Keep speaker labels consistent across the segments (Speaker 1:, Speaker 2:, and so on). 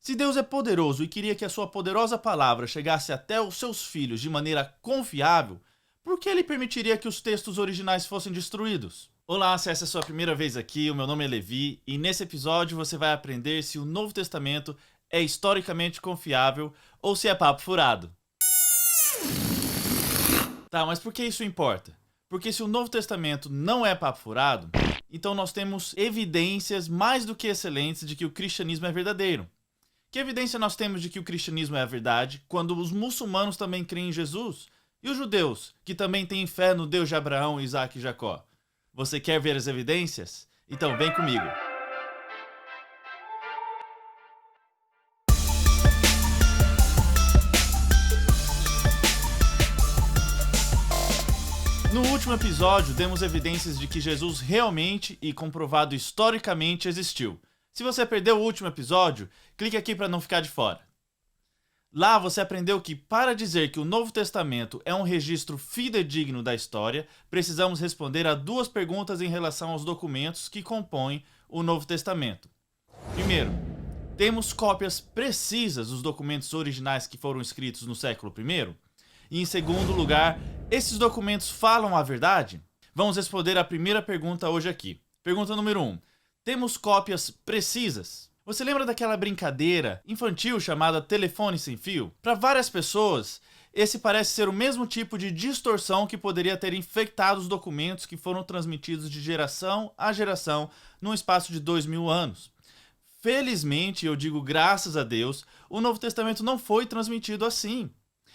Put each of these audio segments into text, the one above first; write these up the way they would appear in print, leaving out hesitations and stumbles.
Speaker 1: Se Deus é poderoso e queria que a sua poderosa palavra chegasse até os seus filhos de maneira confiável, por que ele permitiria que os textos originais fossem destruídos? Olá, se essa é a sua primeira vez aqui, o meu nome é Levi e nesse episódio você vai aprender se o Novo Testamento é historicamente confiável ou se é papo furado. Tá, mas por que isso importa? Porque se o Novo Testamento não é papo furado, então nós temos evidências mais do que excelentes de que o cristianismo é verdadeiro. Que evidência nós temos de que o cristianismo é a verdade quando os muçulmanos também creem em Jesus? E os judeus, que também têm fé no Deus de Abraão, Isaac e Jacó? Você quer ver as evidências? Então vem comigo. No último episódio, demos evidências de que Jesus realmente e comprovado historicamente existiu. Se você perdeu o último episódio, clique aqui para não ficar de fora. Lá você aprendeu que, para dizer que o Novo Testamento é um registro fidedigno da história, precisamos responder a duas perguntas em relação aos documentos que compõem o Novo Testamento. Primeiro, temos cópias precisas dos documentos originais que foram escritos no século I? E em segundo lugar, esses documentos falam a verdade? Vamos responder a primeira pergunta hoje aqui. Pergunta número 1. Temos cópias precisas? Você lembra daquela brincadeira infantil chamada telefone sem fio? Para várias pessoas, esse parece ser o mesmo tipo de distorção que poderia ter infectado os documentos que foram transmitidos de geração a geração num espaço de 2000 anos. Felizmente, eu digo graças a Deus, o Novo Testamento não foi transmitido assim.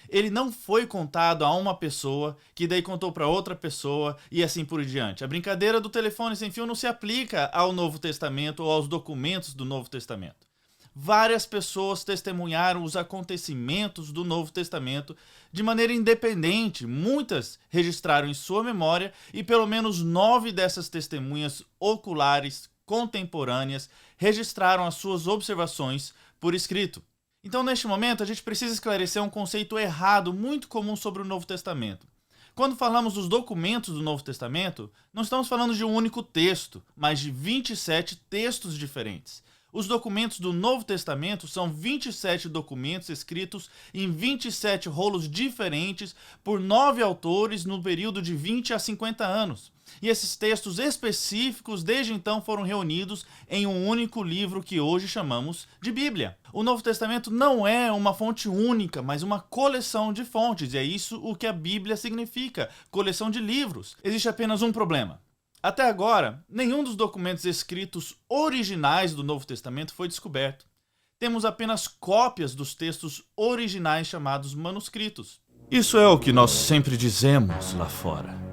Speaker 1: Ele não foi contado a uma pessoa, que daí contou para outra pessoa e assim por diante. A brincadeira do telefone sem fio não se aplica ao Novo Testamento ou aos documentos do Novo Testamento. Várias pessoas testemunharam os acontecimentos do Novo Testamento de maneira independente. Muitas registraram em sua memória e pelo menos 9 dessas testemunhas oculares contemporâneas registraram as suas observações por escrito. Então, neste momento, a gente precisa esclarecer um conceito errado muito comum sobre o Novo Testamento. Quando falamos dos documentos do Novo Testamento, não estamos falando de um único texto, mas de 27 textos diferentes. Os documentos do Novo Testamento são 27 documentos escritos em 27 rolos diferentes por 9 autores no período de 20 a 50 anos. E esses textos específicos desde então foram reunidos em um único livro que hoje chamamos de Bíblia. O Novo Testamento não é uma fonte única, mas uma coleção de fontes, e é isso o que a Bíblia significa, coleção de livros. Existe apenas um problema. Até agora, nenhum dos documentos escritos originais do Novo Testamento foi descoberto. Temos apenas cópias dos textos originais chamados manuscritos. Isso é o que nós sempre dizemos lá fora.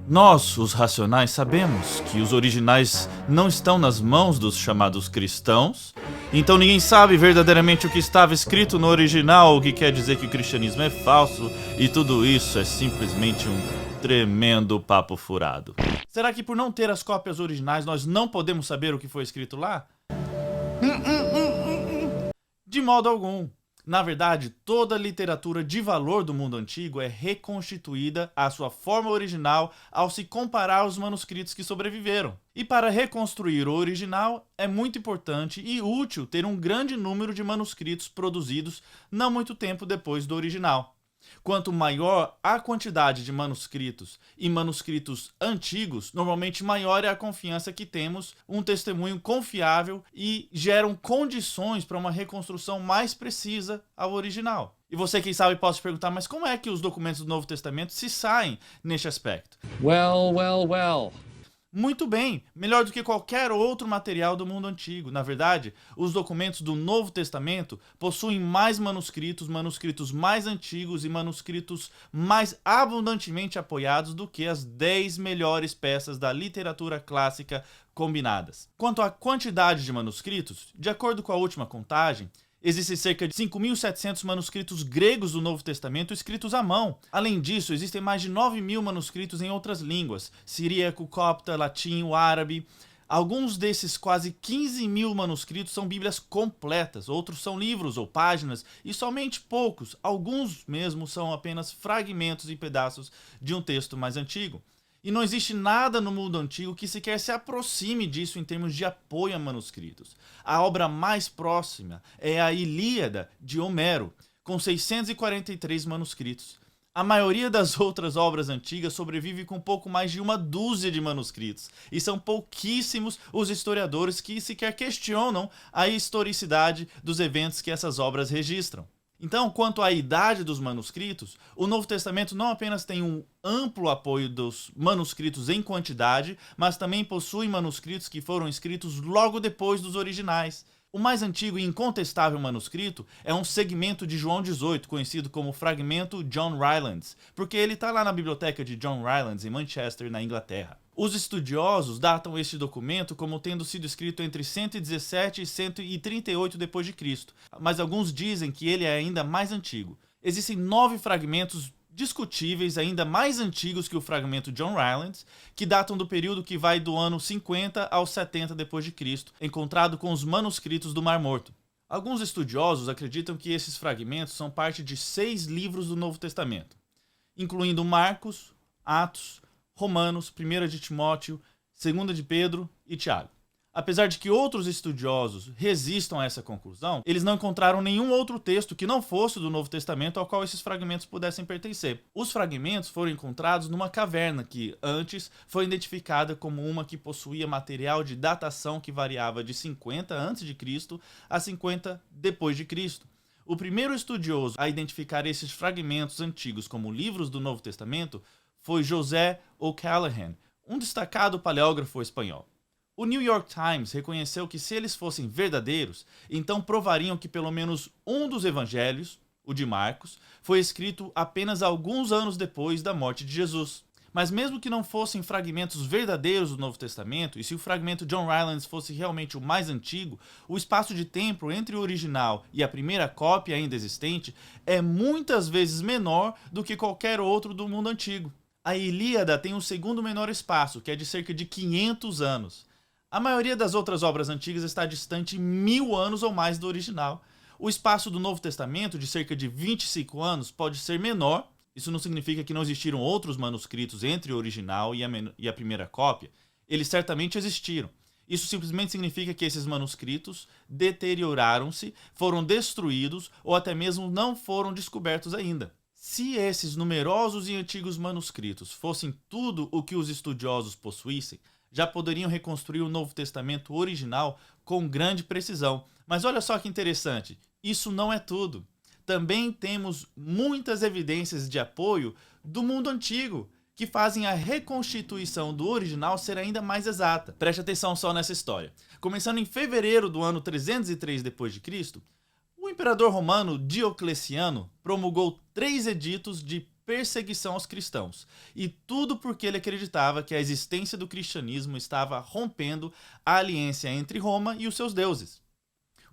Speaker 1: Nós, os racionais, sabemos que os originais não estão nas mãos dos chamados cristãos, então ninguém sabe verdadeiramente o que estava escrito no original, o que quer dizer que o cristianismo é falso, e tudo isso é simplesmente um tremendo papo furado. Será que por não ter as cópias originais nós não podemos saber o que foi escrito lá? De modo algum. Na verdade, toda a literatura de valor do mundo antigo é reconstituída à sua forma original ao se comparar aos manuscritos que sobreviveram. E para reconstruir o original, é muito importante e útil ter um grande número de manuscritos produzidos não muito tempo depois do original. Quanto maior a quantidade de manuscritos e manuscritos antigos, normalmente maior é a confiança que temos, um testemunho confiável e geram condições para uma reconstrução mais precisa ao original. E você, quem sabe, pode se perguntar, mas como é que os documentos do Novo Testamento se saem neste aspecto?
Speaker 2: Well.
Speaker 1: Muito bem, melhor do que qualquer outro material do mundo antigo. Na verdade, os documentos do Novo Testamento possuem mais manuscritos, manuscritos mais antigos e manuscritos mais abundantemente apoiados do que as 10 melhores peças da literatura clássica combinadas. Quanto à quantidade de manuscritos, de acordo com a última contagem, existem cerca de 5.700 manuscritos gregos do Novo Testamento escritos à mão. Além disso, existem mais de 9.000 manuscritos em outras línguas, siríaco, copta, latim, o árabe. Alguns desses quase 15.000 manuscritos são bíblias completas, outros são livros ou páginas, e somente poucos, alguns mesmo, são apenas fragmentos e pedaços de um texto mais antigo. E não existe nada no mundo antigo que sequer se aproxime disso em termos de apoio a manuscritos. A obra mais próxima é a Ilíada de Homero, com 643 manuscritos. A maioria das outras obras antigas sobrevive com pouco mais de uma dúzia de manuscritos, e são pouquíssimos os historiadores que sequer questionam a historicidade dos eventos que essas obras registram. Então, quanto à idade dos manuscritos, o Novo Testamento não apenas tem um amplo apoio dos manuscritos em quantidade, mas também possui manuscritos que foram escritos logo depois dos originais. O mais antigo e incontestável manuscrito é um segmento de João 18, conhecido como Fragmento John Rylands, porque ele está lá na biblioteca de John Rylands, em Manchester, na Inglaterra. Os estudiosos datam este documento como tendo sido escrito entre 117 e 138 d.C., mas alguns dizem que ele é ainda mais antigo. Existem 9 fragmentos discutíveis, ainda mais antigos que o fragmento John Rylands, que datam do período que vai do ano 50 ao 70 d.C., encontrado com os manuscritos do Mar Morto. Alguns estudiosos acreditam que esses fragmentos são parte de 6 livros do Novo Testamento, incluindo Marcos, Atos, Romanos, 1 de Timóteo, 2 de Pedro e Tiago. Apesar de que outros estudiosos resistam a essa conclusão, eles não encontraram nenhum outro texto que não fosse do Novo Testamento ao qual esses fragmentos pudessem pertencer. Os fragmentos foram encontrados numa caverna que, antes, foi identificada como uma que possuía material de datação que variava de 50 a.C. a 50 d.C. O primeiro estudioso a identificar esses fragmentos antigos como livros do Novo Testamento foi José O'Callaghan, um destacado paleógrafo espanhol. O New York Times reconheceu que se eles fossem verdadeiros, então provariam que pelo menos um dos evangelhos, o de Marcos, foi escrito apenas alguns anos depois da morte de Jesus. Mas mesmo que não fossem fragmentos verdadeiros do Novo Testamento, e se o fragmento John Rylands fosse realmente o mais antigo, o espaço de tempo entre o original e a primeira cópia ainda existente é muitas vezes menor do que qualquer outro do mundo antigo. A Ilíada tem um segundo menor espaço, que é de cerca de 500 anos. A maioria das outras obras antigas está distante 1000 anos ou mais do original. O espaço do Novo Testamento, de cerca de 25 anos, pode ser menor. Isso não significa que não existiram outros manuscritos entre o original e a primeira cópia. Eles certamente existiram. Isso simplesmente significa que esses manuscritos deterioraram-se, foram destruídos ou até mesmo não foram descobertos ainda. Se esses numerosos e antigos manuscritos fossem tudo o que os estudiosos possuíssem, já poderiam reconstruir o Novo Testamento original com grande precisão. Mas olha só que interessante, isso não é tudo. Também temos muitas evidências de apoio do mundo antigo, que fazem a reconstituição do original ser ainda mais exata. Preste atenção só nessa história. Começando em fevereiro do ano 303 d.C., o imperador romano Diocleciano promulgou 3 editos de perseguição aos cristãos, e tudo porque ele acreditava que a existência do cristianismo estava rompendo a aliança entre Roma e os seus deuses.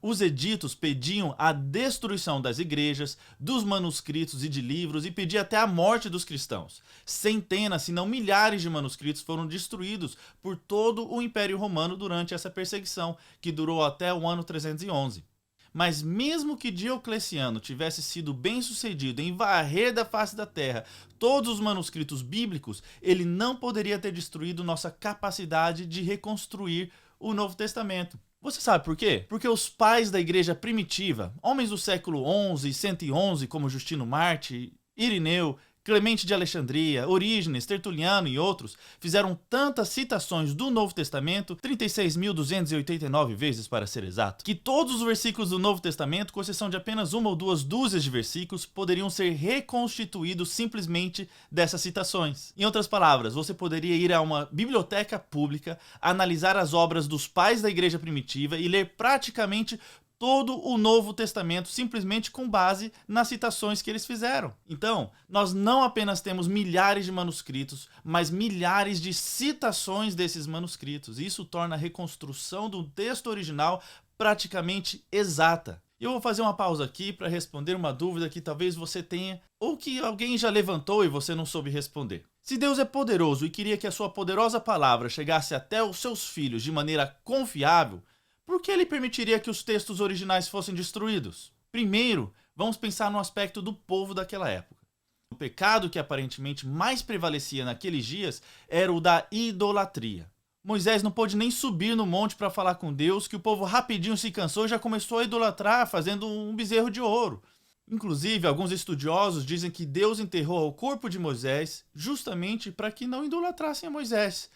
Speaker 1: Os editos pediam a destruição das igrejas, dos manuscritos e de livros, e pediam até a morte dos cristãos. Centenas, se não milhares de manuscritos foram destruídos por todo o Império Romano durante essa perseguição, que durou até o ano 311. Mas mesmo que Diocleciano tivesse sido bem-sucedido em varrer da face da terra todos os manuscritos bíblicos, ele não poderia ter destruído nossa capacidade de reconstruir o Novo Testamento. Você sabe por quê? Porque os pais da igreja primitiva, homens do século XI e 111 como Justino Marte, Irineu, Clemente de Alexandria, Orígenes, Tertuliano e outros, fizeram tantas citações do Novo Testamento, 36.289 vezes para ser exato, que todos os versículos do Novo Testamento, com exceção de apenas uma ou duas dúzias de versículos, poderiam ser reconstituídos simplesmente dessas citações. Em outras palavras, você poderia ir a uma biblioteca pública, analisar as obras dos pais da igreja primitiva e ler praticamente todo o Novo Testamento simplesmente com base nas citações que eles fizeram. Então, nós não apenas temos milhares de manuscritos, mas milhares de citações desses manuscritos. Isso torna a reconstrução do texto original praticamente exata. Eu vou fazer uma pausa aqui para responder uma dúvida que talvez você tenha ou que alguém já levantou e você não soube responder. Se Deus é poderoso e queria que a sua poderosa palavra chegasse até os seus filhos de maneira confiável, por que ele permitiria que os textos originais fossem destruídos? Primeiro, vamos pensar no aspecto do povo daquela época. O pecado que aparentemente mais prevalecia naqueles dias era o da idolatria. Moisés não pôde nem subir no monte para falar com Deus, que o povo rapidinho se cansou e já começou a idolatrar, fazendo um bezerro de ouro. Inclusive, alguns estudiosos dizem que Deus enterrou o corpo de Moisés justamente para que não idolatrassem a Moisés.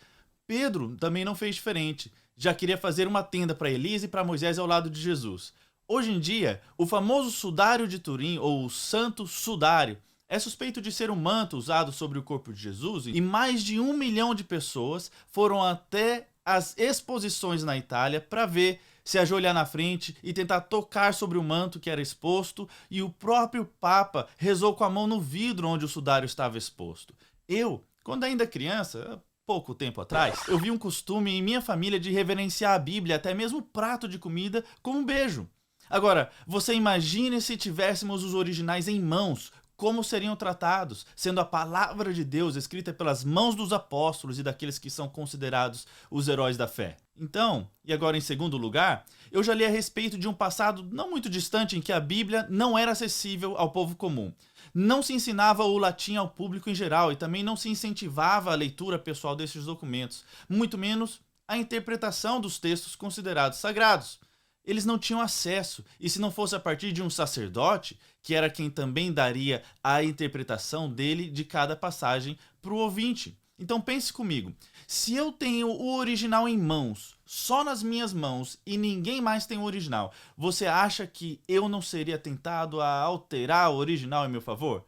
Speaker 1: Pedro também não fez diferente. Já queria fazer uma tenda para Elias e para Moisés ao lado de Jesus. Hoje em dia, o famoso sudário de Turim, ou o Santo Sudário, é suspeito de ser um manto usado sobre o corpo de Jesus e mais de 1 milhão de pessoas foram até as exposições na Itália para ver, se ajoelhar na frente e tentar tocar sobre o manto que era exposto, e o próprio Papa rezou com a mão no vidro onde o sudário estava exposto. Eu, quando ainda criança, pouco tempo atrás, eu vi um costume em minha família de reverenciar a Bíblia, até mesmo o prato de comida, com um beijo. Agora, você imagine se tivéssemos os originais em mãos, como seriam tratados, sendo a palavra de Deus escrita pelas mãos dos apóstolos e daqueles que são considerados os heróis da fé. Então, e agora em segundo lugar, eu já li a respeito de um passado não muito distante em que a Bíblia não era acessível ao povo comum. Não se ensinava o latim ao público em geral e também não se incentivava a leitura pessoal desses documentos, muito menos a interpretação dos textos considerados sagrados. Eles não tinham acesso, e se não fosse a partir de um sacerdote, que era quem também daria a interpretação dele de cada passagem para o ouvinte. Então pense comigo, se eu tenho o original em mãos, só nas minhas mãos, e ninguém mais tem o original, você acha que eu não seria tentado a alterar o original em meu favor?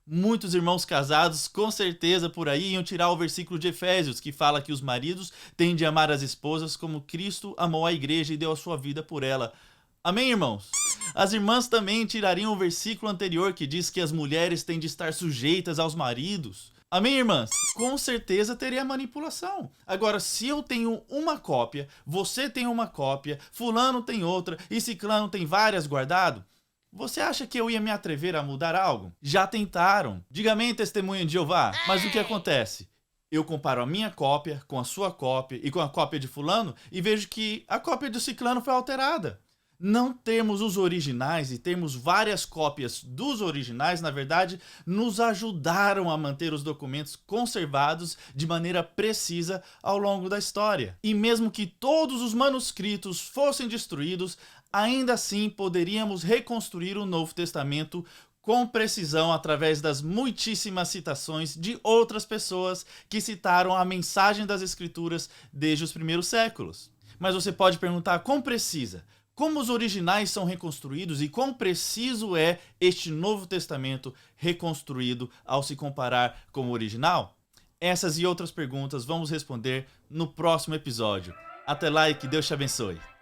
Speaker 1: Muitos irmãos casados, com certeza, por aí iam tirar o versículo de Efésios, que fala que os maridos têm de amar as esposas como Cristo amou a igreja e deu a sua vida por ela. Amém, irmãos? As irmãs também tirariam o versículo anterior que diz que as mulheres têm de estar sujeitas aos maridos. Amém, irmãs? Com certeza teria manipulação. Agora, se eu tenho uma cópia, você tem uma cópia, fulano tem outra e ciclano tem várias guardado, você acha que eu ia me atrever a mudar algo? Já tentaram. Diga amém, testemunha de Jeová. Mas o que acontece? Eu comparo a minha cópia com a sua cópia e com a cópia de fulano e vejo que a cópia do ciclano foi alterada. Não termos os originais e termos várias cópias dos originais, na verdade, nos ajudaram a manter os documentos conservados de maneira precisa ao longo da história. E mesmo que todos os manuscritos fossem destruídos, ainda assim poderíamos reconstruir o Novo Testamento com precisão através das muitíssimas citações de outras pessoas que citaram a mensagem das Escrituras desde os primeiros séculos. Mas você pode perguntar, quão precisa? Como os originais são reconstruídos e quão preciso é este Novo Testamento reconstruído ao se comparar com o original? Essas e outras perguntas vamos responder no próximo episódio. Até lá e que Deus te abençoe.